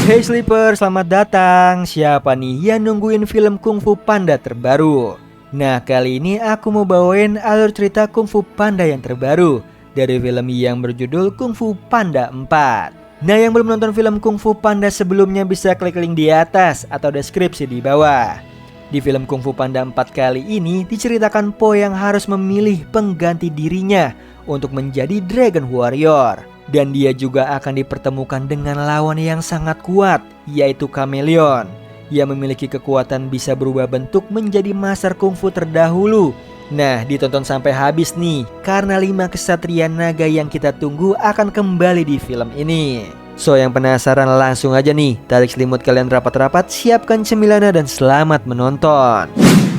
Hey Sleeper, selamat datang. Siapa nih yang nungguin film Kung Fu Panda terbaru? Nah, kali ini aku mau bawain alur cerita Kung Fu Panda yang terbaru dari film yang berjudul Kung Fu Panda 4. Nah, yang belum nonton film Kung Fu Panda sebelumnya bisa klik link di atas atau deskripsi di bawah. Di film Kung Fu Panda 4 kali ini diceritakan Po yang harus memilih pengganti dirinya untuk menjadi Dragon Warrior. Dan dia juga akan dipertemukan dengan lawan yang sangat kuat, yaitu Chameleon, yang memiliki kekuatan bisa berubah bentuk menjadi master kungfu terdahulu. Nah, ditonton sampai habis nih, karena 5 kesatria naga yang kita tunggu akan kembali di film ini. So, yang penasaran langsung aja nih, tarik selimut kalian rapat-rapat, siapkan cemilannya dan selamat menonton.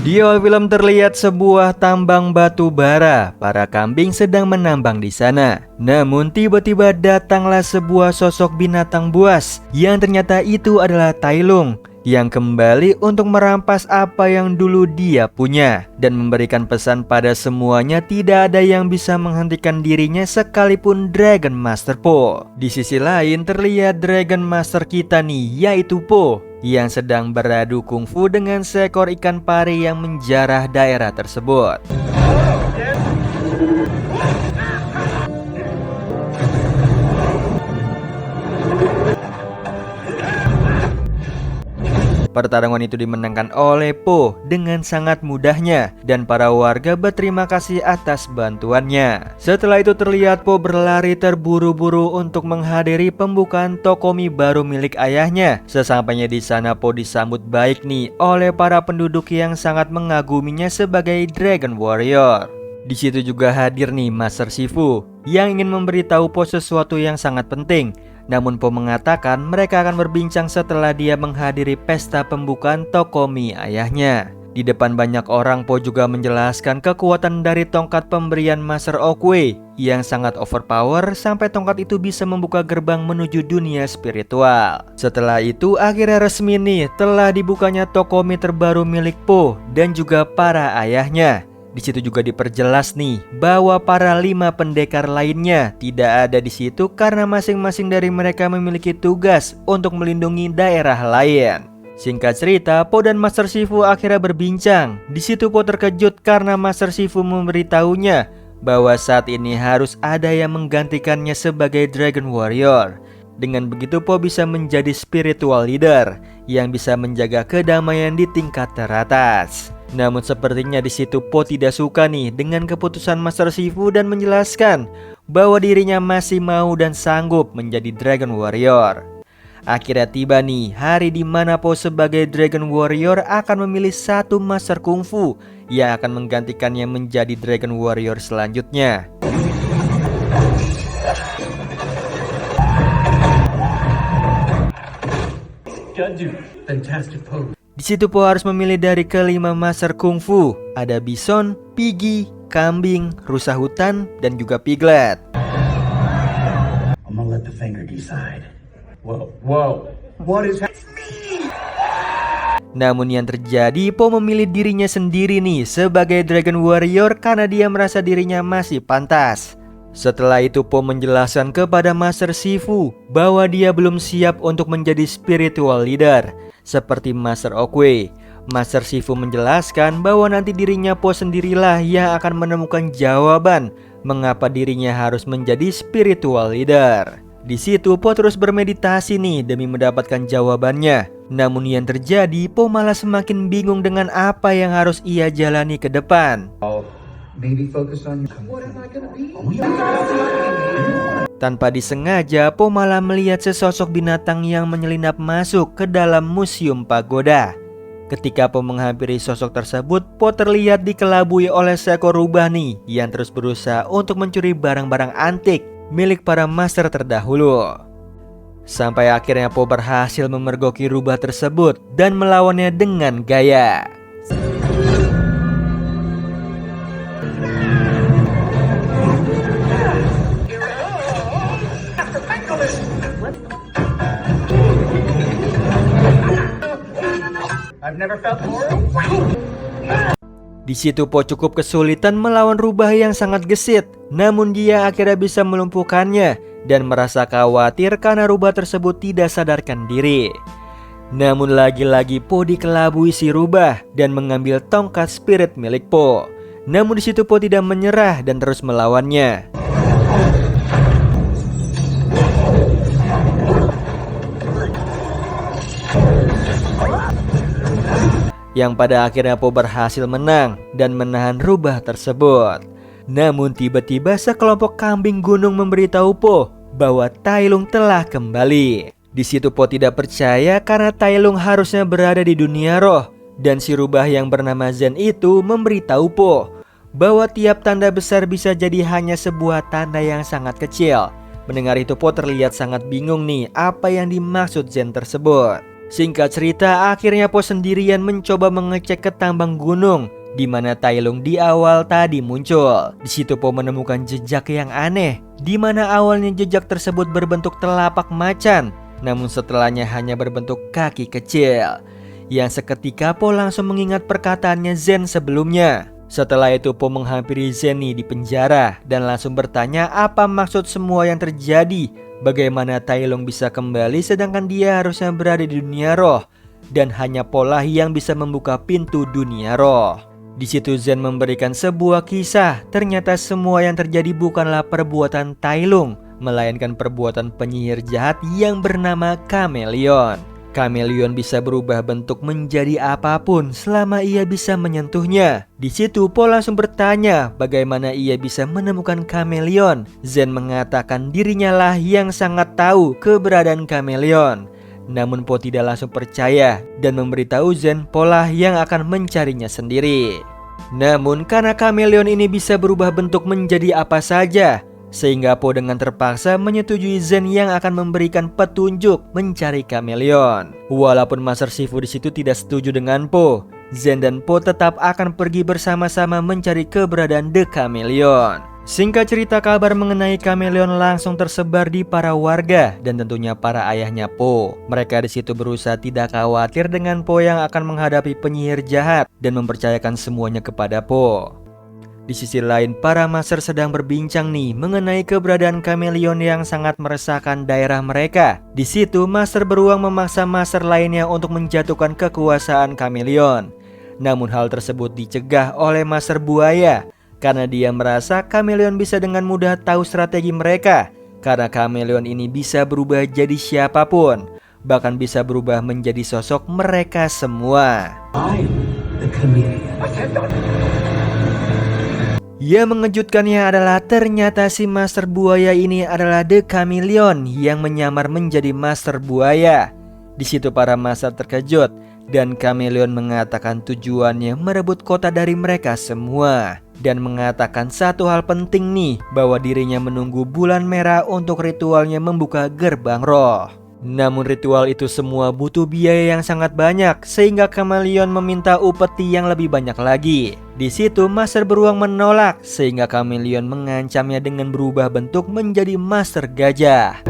Di awal film terlihat sebuah tambang batu bara. Para kambing sedang menambang di sana. Namun tiba-tiba datanglah sebuah sosok binatang buas yang ternyata itu adalah Tai Lung yang kembali untuk merampas apa yang dulu dia punya dan memberikan pesan pada semuanya tidak ada yang bisa menghentikan dirinya sekalipun Dragon Master Po. Di sisi lain terlihat Dragon Master kita nih, yaitu Po, yang sedang beradu kungfu dengan seekor ikan pari yang menjarah daerah tersebut. Pertarungan itu dimenangkan oleh Po dengan sangat mudahnya dan para warga berterima kasih atas bantuannya. Setelah itu terlihat Po berlari terburu-buru untuk menghadiri pembukaan toko mie baru milik ayahnya. Sesampainya di sana Po disambut baik nih oleh para penduduk yang sangat mengaguminya sebagai Dragon Warrior. Di situ juga hadir nih Master Shifu yang ingin memberitahu Po sesuatu yang sangat penting. Namun Po mengatakan mereka akan berbincang setelah dia menghadiri pesta pembukaan toko mie ayahnya. Di depan banyak orang Po juga menjelaskan kekuatan dari tongkat pemberian Master Oogway yang sangat overpower sampai tongkat itu bisa membuka gerbang menuju dunia spiritual. Setelah itu akhirnya resmi nih telah dibukanya toko mie terbaru milik Po dan juga para ayahnya. Di situ juga diperjelas nih bahwa para 5 pendekar lainnya tidak ada di situ karena masing-masing dari mereka memiliki tugas untuk melindungi daerah lain. Singkat cerita, Po dan Master Shifu akhirnya berbincang. Di situ Po terkejut karena Master Shifu memberitahunya bahwa saat ini harus ada yang menggantikannya sebagai Dragon Warrior. Dengan begitu Po bisa menjadi spiritual leader yang bisa menjaga kedamaian di tingkat teratas. Namun sepertinya di situ Po tidak suka nih dengan keputusan Master Shifu dan menjelaskan bahwa dirinya masih mau dan sanggup menjadi Dragon Warrior. Akhirnya tiba nih hari di mana Po sebagai Dragon Warrior akan memilih satu Master Kungfu yang akan menggantikannya menjadi Dragon Warrior selanjutnya. Di situ Po harus memilih dari kelima master kungfu. Ada bison, piggy, kambing, rusa hutan, dan juga piglet. Namun yang terjadi, Po memilih dirinya sendiri nih sebagai Dragon Warrior karena dia merasa dirinya masih pantas. Setelah itu Po menjelaskan kepada Master Shifu bahwa dia belum siap untuk menjadi spiritual leader seperti Master Oogway. Master Shifu menjelaskan bahwa nanti dirinya Po sendirilah yang akan menemukan jawaban mengapa dirinya harus menjadi spiritual leader. Di situ Po terus bermeditasi nih demi mendapatkan jawabannya. Namun yang terjadi, Po malah semakin bingung dengan apa yang harus ia jalani ke depan. Tanpa disengaja, Po malah melihat sesosok binatang yang menyelinap masuk ke dalam museum pagoda. Ketika Po menghampiri sosok tersebut, Po terlihat dikelabui oleh seekor rubah nih yang terus berusaha untuk mencuri barang-barang antik milik para master terdahulu. Sampai akhirnya Po berhasil memergoki rubah tersebut dan melawannya dengan gaya. Di Di situ Po cukup kesulitan melawan rubah yang sangat gesit, namun dia akhirnya bisa melumpuhkannya dan merasa khawatir karena rubah tersebut tidak sadarkan diri. Namun lagi-lagi Po dikelabui si rubah dan mengambil tongkat spirit milik Po. Namun di situ Po tidak menyerah dan terus melawannya. Yang pada akhirnya Po berhasil menang dan menahan rubah tersebut. Namun tiba-tiba sekelompok kambing gunung memberitahu Po bahwa Tai Lung telah kembali. Di situ Po tidak percaya karena Tai Lung harusnya berada di dunia roh. Dan si rubah yang bernama Zen itu memberitahu Po bahwa tiap tanda besar bisa jadi hanya sebuah tanda yang sangat kecil. Mendengar itu Po terlihat sangat bingung nih apa yang dimaksud Zen tersebut. Singkat cerita, akhirnya Po sendirian mencoba mengecek ke tambang gunung di mana Tai Lung di awal tadi muncul. Di situ Po menemukan jejak yang aneh, di mana awalnya jejak tersebut berbentuk telapak macan, namun setelahnya hanya berbentuk kaki kecil. Yang seketika Po langsung mengingat perkataannya Zen sebelumnya. Setelah itu Po menghampiri Zen di penjara dan langsung bertanya apa maksud semua yang terjadi. Bagaimana Tai Lung bisa kembali sedangkan dia harusnya berada di dunia roh dan hanya Po lah yang bisa membuka pintu dunia roh. Di situ Zen memberikan sebuah kisah. Ternyata semua yang terjadi bukanlah perbuatan Tai Lung, melainkan perbuatan penyihir jahat yang bernama Kameleon. Kameleon bisa berubah bentuk menjadi apapun selama ia bisa menyentuhnya. Di situ Po langsung bertanya bagaimana ia bisa menemukan Kameleon. Zen mengatakan dirinya lah yang sangat tahu keberadaan Kameleon. Namun Po tidak langsung percaya dan memberitahu Zen Po lah yang akan mencarinya sendiri. Namun karena Kameleon ini bisa berubah bentuk menjadi apa saja, sehingga Po dengan terpaksa menyetujui Zen yang akan memberikan petunjuk mencari Kameleon. Walaupun Master Shifu di situ tidak setuju dengan Po, Zen dan Po tetap akan pergi bersama-sama mencari keberadaan The Kameleon. Singkat cerita, kabar mengenai Kameleon langsung tersebar di para warga dan tentunya para ayahnya Po. Mereka di situ berusaha tidak khawatir dengan Po yang akan menghadapi penyihir jahat dan mempercayakan semuanya kepada Po. Di sisi lain, para master sedang berbincang nih mengenai keberadaan Kameleon yang sangat meresahkan daerah mereka. Di situ, master beruang memaksa master lainnya untuk menjatuhkan kekuasaan Kameleon. Namun hal tersebut dicegah oleh master buaya karena dia merasa Kameleon bisa dengan mudah tahu strategi mereka. Karena Kameleon ini bisa berubah jadi siapapun, bahkan bisa berubah menjadi sosok mereka semua. Yang mengejutkannya adalah ternyata si Master Buaya ini adalah The Kameleon yang menyamar menjadi Master Buaya. Di situ para master terkejut dan Kameleon mengatakan tujuannya merebut kota dari mereka semua dan mengatakan satu hal penting nih bahwa dirinya menunggu bulan merah untuk ritualnya membuka gerbang roh. Namun ritual itu semua butuh biaya yang sangat banyak sehingga Kameleon meminta upeti yang lebih banyak lagi. Di situ Master Beruang menolak sehingga Kameleon mengancamnya dengan berubah bentuk menjadi Master Gajah.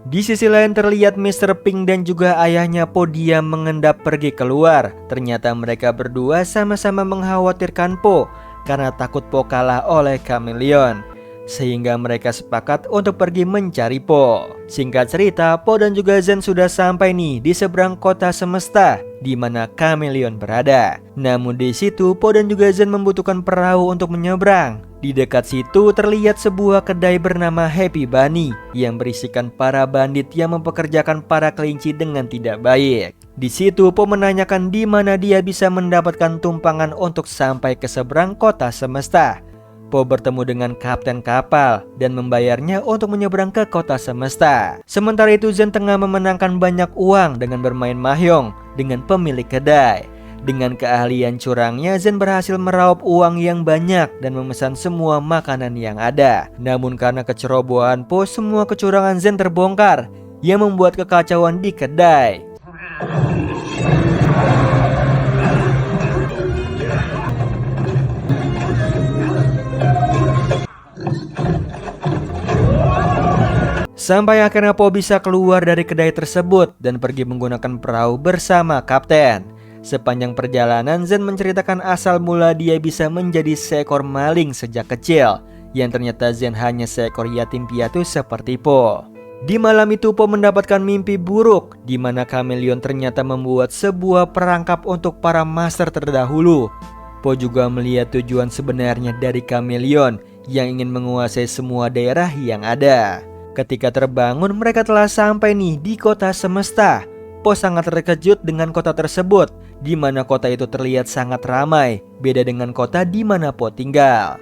Di sisi lain terlihat Mr. Pink dan juga ayahnya Po diam mengendap pergi keluar. Ternyata mereka berdua sama-sama mengkhawatirkan Po karena takut Po kalah oleh Kameleon, sehingga mereka sepakat untuk pergi mencari Po. Singkat cerita, Po dan juga Zen sudah sampai nih di seberang kota semesta di mana Kameleon berada. Namun di situ Po dan juga Zen membutuhkan perahu untuk menyeberang. Di dekat situ terlihat sebuah kedai bernama Happy Bunny yang berisikan para bandit yang mempekerjakan para kelinci dengan tidak baik. Di situ Po menanyakan di mana dia bisa mendapatkan tumpangan untuk sampai ke seberang kota semesta. Po bertemu dengan kapten kapal dan membayarnya untuk menyeberang ke kota semesta. Sementara itu Zen tengah memenangkan banyak uang dengan bermain mahjong dengan pemilik kedai. Dengan keahlian curangnya Zen berhasil meraup uang yang banyak dan memesan semua makanan yang ada. Namun karena kecerobohan Po, semua kecurangan Zen terbongkar yang membuat kekacauan di kedai. Sampai akhirnya Po bisa keluar dari kedai tersebut dan pergi menggunakan perahu bersama kapten. Sepanjang perjalanan Zen menceritakan asal mula dia bisa menjadi seekor maling sejak kecil, yang ternyata Zen hanya seekor yatim piatu seperti Po. Di malam itu Po mendapatkan mimpi buruk di mana kameleon ternyata membuat sebuah perangkap untuk para master terdahulu. Po juga melihat tujuan sebenarnya dari kameleon yang ingin menguasai semua daerah yang ada. Ketika terbangun mereka telah sampai nih di kota semesta. Po sangat terkejut dengan kota tersebut, di mana kota itu terlihat sangat ramai, beda dengan kota di mana Po tinggal.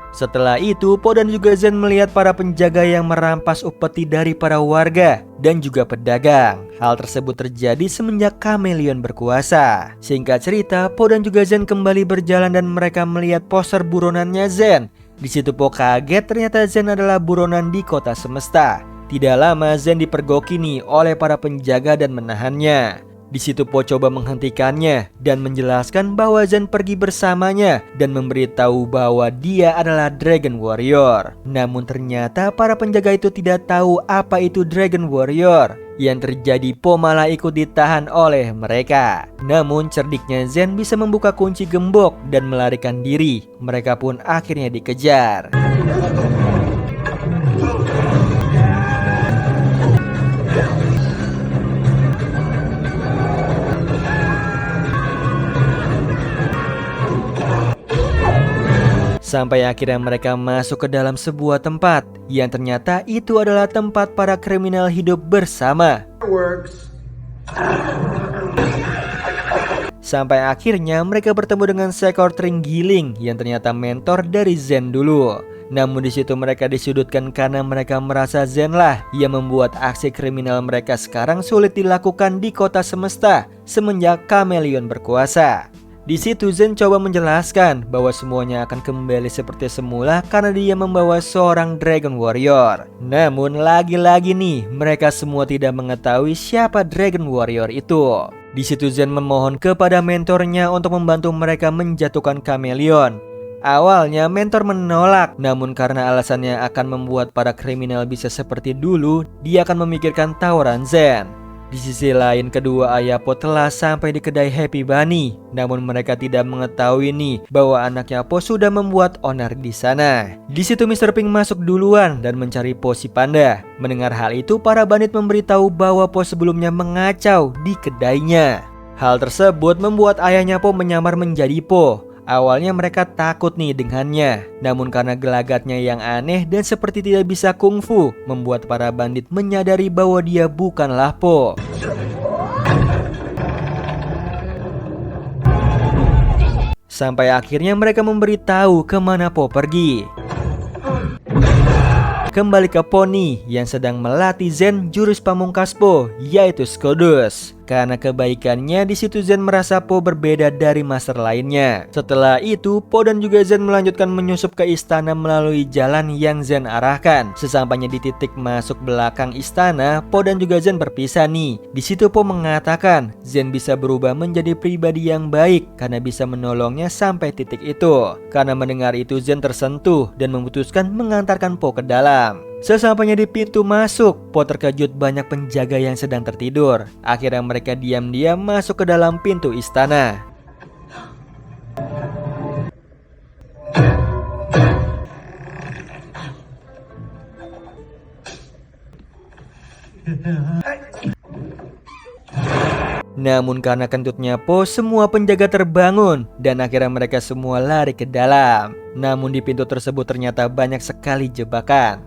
Setelah itu, Po dan juga Zen melihat para penjaga yang merampas upeti dari para warga dan juga pedagang. Hal tersebut terjadi semenjak kameleon berkuasa. Singkat cerita, Po dan juga Zen kembali berjalan dan mereka melihat poster buronannya Zen. Di situ Po kaget ternyata Zen adalah buronan di kota semesta. Tidak lama Zen dipergoki nih oleh para penjaga dan menahannya. Di situ Po coba menghentikannya dan menjelaskan bahwa Zen pergi bersamanya dan memberitahu bahwa dia adalah Dragon Warrior. Namun ternyata para penjaga itu tidak tahu apa itu Dragon Warrior. Yang terjadi Po malah ikut ditahan oleh mereka. Namun cerdiknya Zen bisa membuka kunci gembok dan melarikan diri. Mereka pun akhirnya dikejar. Sampai akhirnya mereka masuk ke dalam sebuah tempat yang ternyata itu adalah tempat para kriminal hidup bersama. Sampai akhirnya mereka bertemu dengan seekor terenggiling yang ternyata mentor dari Zen dulu. Namun di situ mereka disudutkan karena mereka merasa Zen lah yang membuat aksi kriminal mereka sekarang sulit dilakukan di kota semesta semenjak kameleon berkuasa. Di situ Zen coba menjelaskan bahwa semuanya akan kembali seperti semula karena dia membawa seorang Dragon Warrior. Namun lagi-lagi nih mereka semua tidak mengetahui siapa Dragon Warrior itu. Di situ Zen memohon kepada mentornya untuk membantu mereka menjatuhkan kameleon. Awalnya mentor menolak, namun karena alasannya akan membuat para kriminal bisa seperti dulu, dia akan memikirkan tawaran Zen. Di sisi lain kedua ayah Po telah sampai di kedai Happy Bunny. Namun mereka tidak mengetahui nih bahwa anaknya Po sudah membuat onar di sana. Di situ Mr. Pink masuk duluan dan mencari Po si panda. Mendengar hal itu para bandit memberitahu bahwa Po sebelumnya mengacau di kedainya. Hal tersebut membuat ayahnya Po menyamar menjadi Po. Awalnya mereka takut nih dengannya. Namun karena gelagatnya yang aneh dan seperti tidak bisa kungfu, membuat para bandit menyadari bahwa dia bukanlah Po. Sampai akhirnya mereka memberitahu kemana Po pergi. Kembali ke Pony yang sedang melatih Zen jurus pamungkas Po, yaitu Skodus. Karena kebaikannya di situ Zen merasa Po berbeda dari master lainnya. Setelah itu Po dan juga Zen melanjutkan menyusup ke istana melalui jalan yang Zen arahkan. Sesampainya di titik masuk belakang istana, Po dan juga Zen berpisah nih. Di situ Po mengatakan Zen bisa berubah menjadi pribadi yang baik karena bisa menolongnya sampai titik itu. Karena mendengar itu Zen tersentuh dan memutuskan mengantarkan Po ke dalam. Sesampainya di pintu masuk, Po terkejut banyak penjaga yang sedang tertidur. Akhirnya mereka diam-diam masuk ke dalam pintu istana. Namun karena kentutnya Po, semua penjaga terbangun dan akhirnya mereka semua lari ke dalam. Namun di pintu tersebut ternyata banyak sekali jebakan.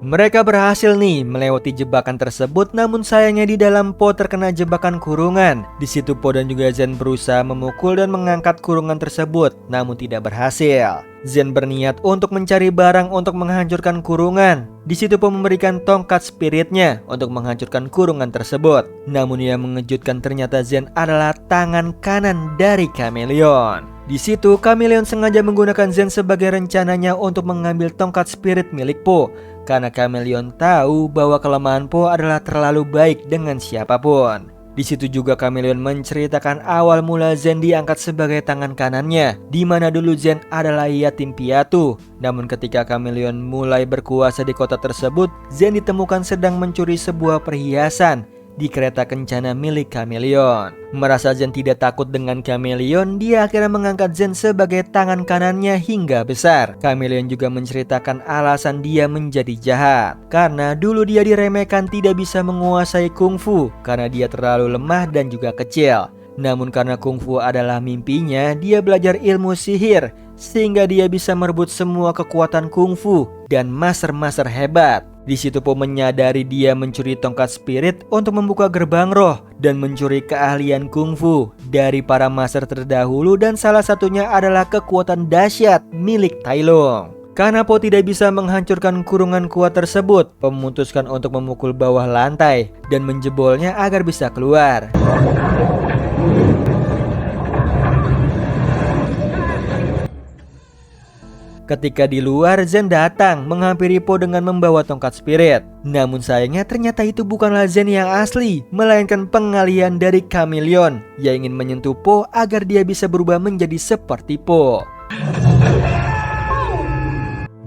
Mereka berhasil nih melewati jebakan tersebut, namun sayangnya di dalam Po terkena jebakan kurungan. Di situ Po dan juga Zen berusaha memukul dan mengangkat kurungan tersebut, namun tidak berhasil. Zen berniat untuk mencari barang untuk menghancurkan kurungan. Di situ Po memberikan tongkat spiritnya untuk menghancurkan kurungan tersebut. Namun yang mengejutkan ternyata Zen adalah tangan kanan dari kameleon. Di situ kameleon sengaja menggunakan Zen sebagai rencananya untuk mengambil tongkat spirit milik Po. Karena kameleon tahu bahwa kelemahan Po adalah terlalu baik dengan siapapun. Di situ juga Chameleon menceritakan awal mula Zen diangkat sebagai tangan kanannya, di mana dulu Zen adalah yatim piatu. Namun ketika Chameleon mulai berkuasa di kota tersebut, Zen ditemukan sedang mencuri sebuah perhiasan di kereta kencana milik Chameleon. Merasa Zen tidak takut dengan Chameleon, dia akhirnya mengangkat Zen sebagai tangan kanannya hingga besar. Chameleon juga menceritakan alasan dia menjadi jahat, karena dulu dia diremehkan tidak bisa menguasai kungfu karena dia terlalu lemah dan juga kecil. Namun karena kungfu adalah mimpinya, dia belajar ilmu sihir sehingga dia bisa merebut semua kekuatan kungfu dan master-master hebat. Di situ Po menyadari dia mencuri tongkat spirit untuk membuka gerbang roh dan mencuri keahlian kungfu dari para master terdahulu, dan salah satunya adalah kekuatan dahsyat milik Tai Lung. Karena Po tidak bisa menghancurkan kurungan kuat tersebut, Po memutuskan untuk memukul bawah lantai dan menjebolnya agar bisa keluar. Ketika di luar, Zen datang menghampiri Po dengan membawa tongkat spirit. Namun sayangnya ternyata itu bukanlah Zen yang asli, melainkan pengalian dari Chameleon yang ingin menyentuh Po agar dia bisa berubah menjadi seperti Po.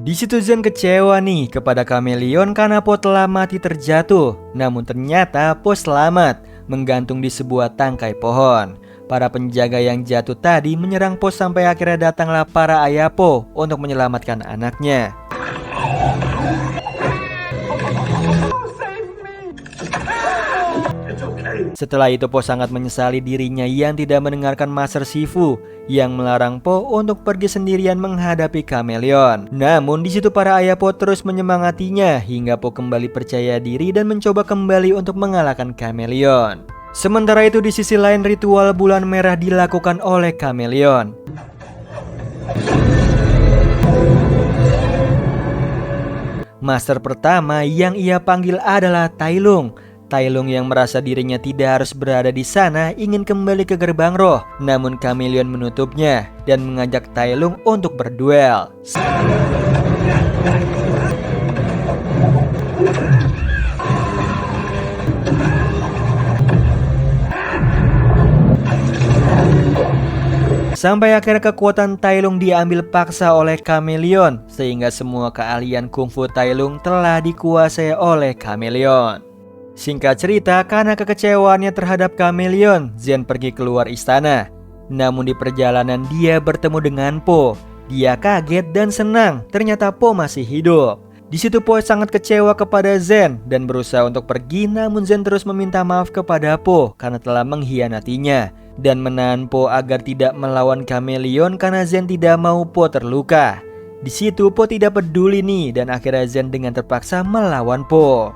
Di situ Zen kecewa nih kepada Chameleon karena Po telah mati terjatuh. Namun ternyata Po selamat, menggantung di sebuah tangkai pohon. Para penjaga yang jatuh tadi menyerang Po sampai akhirnya datanglah para ayah Po untuk menyelamatkan anaknya. Setelah itu Po sangat menyesali dirinya yang tidak mendengarkan Master Shifu yang melarang Po untuk pergi sendirian menghadapi Chameleon. Namun di situ para ayah Po terus menyemangatinya hingga Po kembali percaya diri dan mencoba kembali untuk mengalahkan Chameleon. Sementara itu di sisi lain ritual bulan merah dilakukan oleh Chameleon. Master pertama yang ia panggil adalah Tai Lung. Tai Lung yang merasa dirinya tidak harus berada di sana ingin kembali ke gerbang roh. Namun Chameleon menutupnya dan mengajak Tai Lung untuk berduel. Sampai akhirnya kekuatan Tai Lung diambil paksa oleh Chameleon, sehingga semua keahlian kungfu Tai Lung telah dikuasai oleh Chameleon. Singkat cerita, karena kekecewaannya terhadap Chameleon, Zen pergi keluar istana. Namun di perjalanan dia bertemu dengan Po. Dia kaget dan senang, ternyata Po masih hidup. Di situ Po sangat kecewa kepada Zen dan berusaha untuk pergi, namun Zen terus meminta maaf kepada Po karena telah mengkhianatinya dan menahan Po agar tidak melawan Chameleon karena Zen tidak mau Po terluka. Di situ Po tidak peduli nih dan akhirnya Zen dengan terpaksa melawan Po.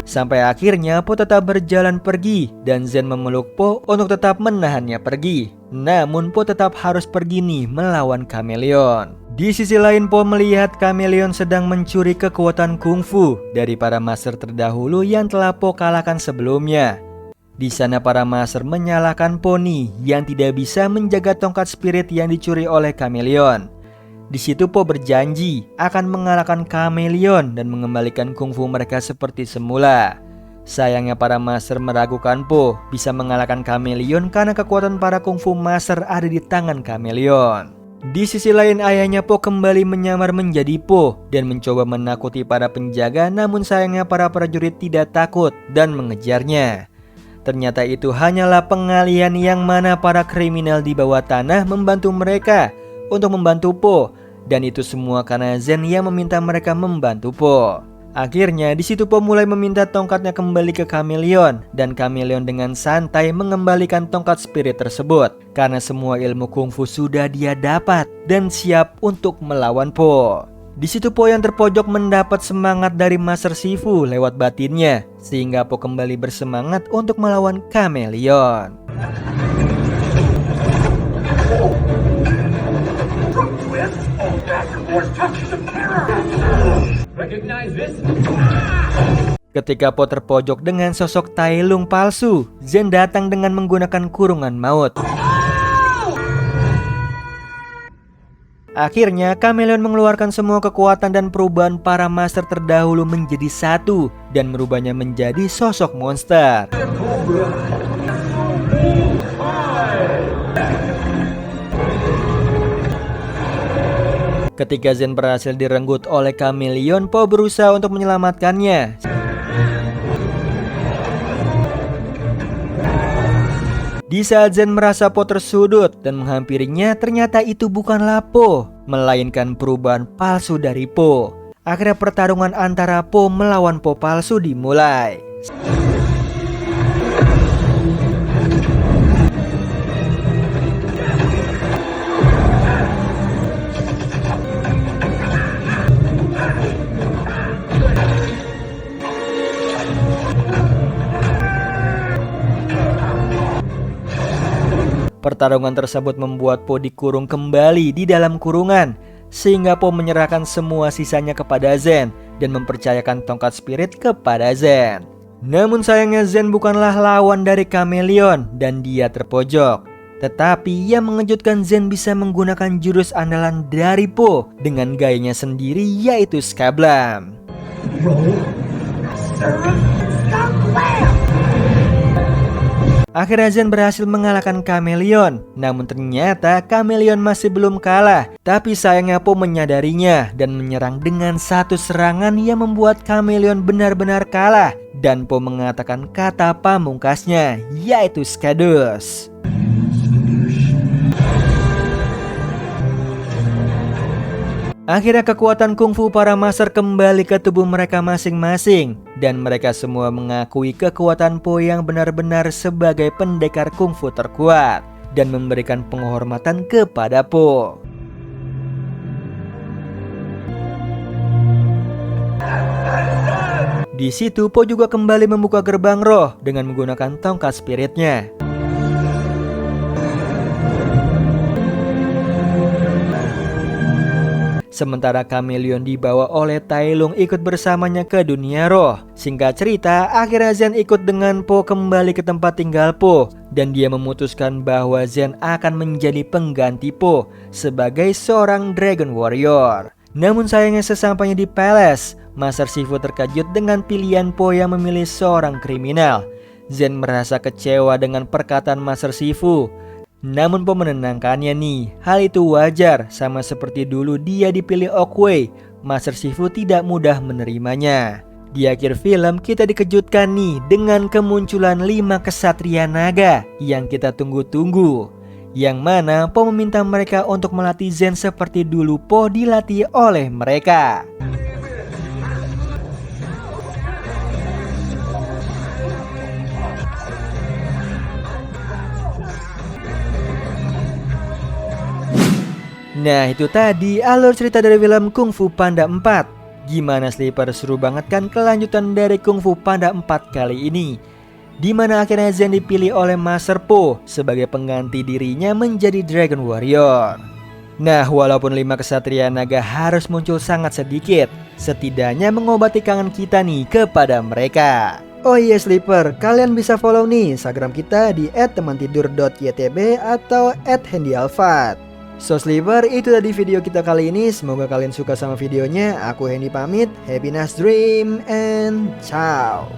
Sampai akhirnya Po tetap berjalan pergi dan Zen memeluk Po untuk tetap menahannya pergi. Namun Po tetap harus pergi nih melawan Chameleon. Di sisi lain Po melihat Chameleon sedang mencuri kekuatan kungfu dari para master terdahulu yang telah Po kalahkan sebelumnya. Di sana para master menyalahkan Po nih yang tidak bisa menjaga tongkat spirit yang dicuri oleh Chameleon. Di situ Po berjanji akan mengalahkan Chameleon dan mengembalikan kungfu mereka seperti semula. Sayangnya para master meragukan Po bisa mengalahkan Chameleon karena kekuatan para kungfu master ada di tangan Chameleon. Di sisi lain ayahnya Po kembali menyamar menjadi Po dan mencoba menakuti para penjaga, namun sayangnya para prajurit tidak takut dan mengejarnya. Ternyata itu hanyalah pengalian yang mana para kriminal di bawah tanah membantu mereka untuk membantu Po, dan itu semua karena Zen yang meminta mereka membantu Po. Akhirnya di situ Po mulai meminta tongkatnya kembali ke Chameleon dan Chameleon dengan santai mengembalikan tongkat spirit tersebut karena semua ilmu kungfu sudah dia dapat dan siap untuk melawan Po. Di situ Po yang terpojok mendapat semangat dari Master Shifu lewat batinnya sehingga Po kembali bersemangat untuk melawan Chameleon. Ketika Po terpojok dengan sosok Tai Lung palsu, Zen datang dengan menggunakan kurungan maut. Akhirnya, Chameleon mengeluarkan semua kekuatan dan perubahan para master terdahulu menjadi satu dan merubahnya menjadi sosok monster. Ketika Zen berhasil direnggut oleh Chameleon, Po berusaha untuk menyelamatkannya. Di saat Zen merasa Po tersudut dan menghampirinya, ternyata itu bukanlah Po, melainkan perubahan palsu dari Po. Akhirnya pertarungan antara Po melawan Po palsu dimulai. Pertarungan tersebut membuat Po dikurung kembali di dalam kurungan, sehingga Po menyerahkan semua sisanya kepada Zen dan mempercayakan tongkat spirit kepada Zen. Namun sayangnya Zen bukanlah lawan dari Chameleon dan dia terpojok. Tetapi yang mengejutkan, Zen bisa menggunakan jurus andalan dari Po dengan gayanya sendiri, yaitu Skablam. Akhirnya Zen berhasil mengalahkan Chameleon. Namun ternyata Chameleon masih belum kalah. Tapi sayangnya Po menyadarinya dan menyerang dengan satu serangan yang membuat Chameleon benar-benar kalah. Dan Po mengatakan kata pamungkasnya, yaitu Skadus. Akhirnya kekuatan kungfu para master kembali ke tubuh mereka masing-masing. Dan mereka semua mengakui kekuatan Po yang benar-benar sebagai pendekar kungfu terkuat. Dan memberikan penghormatan kepada Po. Di situ Po juga kembali membuka gerbang roh dengan menggunakan tongkat spiritnya. Sementara Chameleon dibawa oleh Tai Lung ikut bersamanya ke dunia roh. Singkat cerita, akhirnya Zen ikut dengan Po kembali ke tempat tinggal Po. Dan dia memutuskan bahwa Zen akan menjadi pengganti Po sebagai seorang Dragon Warrior. Namun sayangnya sesampainya di Palace, Master Shifu terkejut dengan pilihan Po yang memilih seorang kriminal. Zen merasa kecewa dengan perkataan Master Shifu. Namun Po menenangkannya nih, hal itu wajar, sama seperti dulu dia dipilih Oogway. Master Shifu tidak mudah menerimanya. Di akhir film kita dikejutkan nih dengan kemunculan 5 kesatria naga yang kita tunggu-tunggu. Yang mana Po meminta mereka untuk melatih Zen seperti dulu Po dilatih oleh mereka. Nah itu tadi alur cerita dari film Kung Fu Panda 4. Gimana Sleeper, seru banget kan kelanjutan dari Kung Fu Panda 4 kali ini, dimana akhirnya Zen dipilih oleh Master Po sebagai pengganti dirinya menjadi Dragon Warrior. Nah walaupun 5 kesatria naga harus muncul sangat sedikit, setidaknya mengobati kangen kita nih kepada mereka. Oh iya Sleeper, kalian bisa follow nih Instagram kita di @temantidur.ytb atau @handyalfat. So Sleeper, itu tadi video kita kali ini. Semoga kalian suka sama videonya. Aku Hendy pamit. Happy nice dream and ciao.